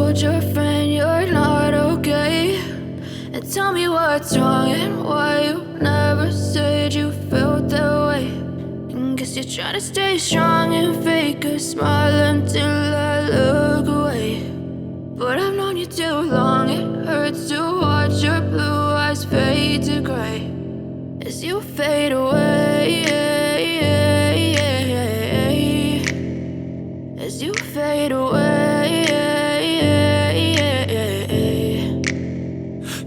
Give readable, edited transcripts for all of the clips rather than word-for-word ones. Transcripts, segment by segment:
told your friend you're not okay, and tell me what's wrong and why you never said you felt that way. And guess you're trying to stay strong and fake a smile until I look away. But I've known you too long, it hurts to watch your blue eyes fade to gray as you fade away, as you fade away.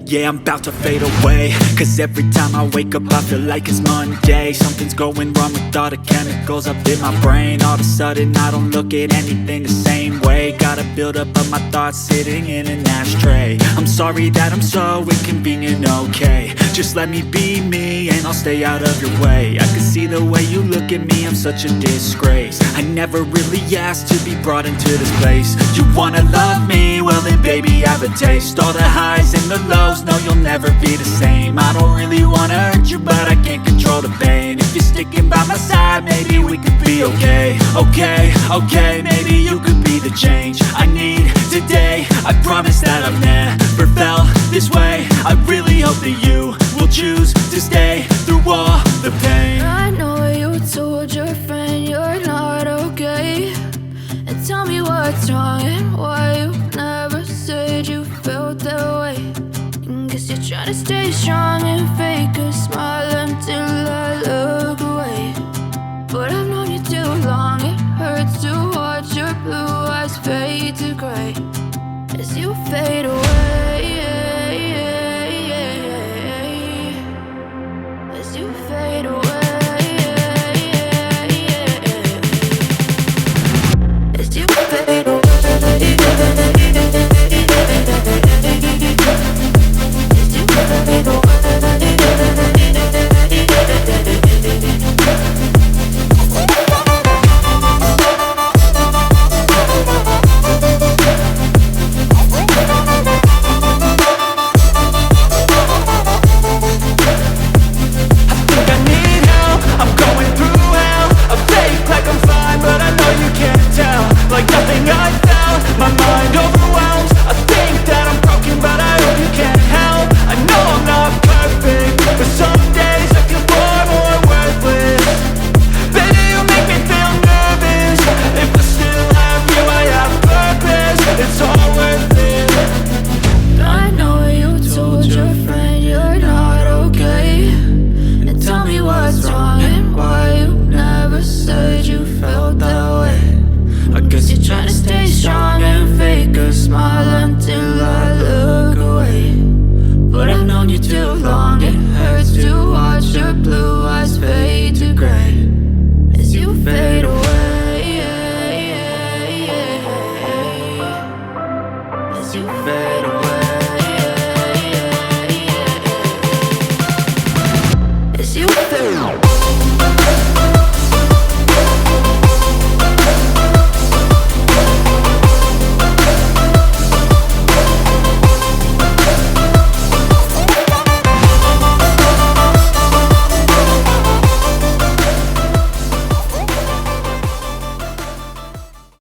Yeah, I'm about to fade away, cause every time I wake up I feel like it's Monday. Something's going wrong with all the chemicals up in my brain. All of a sudden I don't look at anything the same way. Got a build up of my thoughts sitting in an ashtray. I'm sorry that I'm so inconvenient, okay. Just let me be me and I'll stay out of your way. I can see the way you look at me, I'm such a disgrace. I never really asked to be brought into this place. You wanna love me? Well then baby, have a taste. All the highs and the lows, no, you'll never be the same. I don't really wanna hurt you, but I can't control the pain. If you're sticking by my side, maybe we could be okay. Okay, maybe you could be the change I need today. I promise that I've never felt this way. I really hope that you will choose to stay through all the pain. I know you told your friend you're not okay, and tell me what's wrong and why you never said you felt that way. And guess you're trying to stay strong and fake a smile until I look away. But I've known you too long, it hurts to watch your blue eyes fade to gray as you fade away.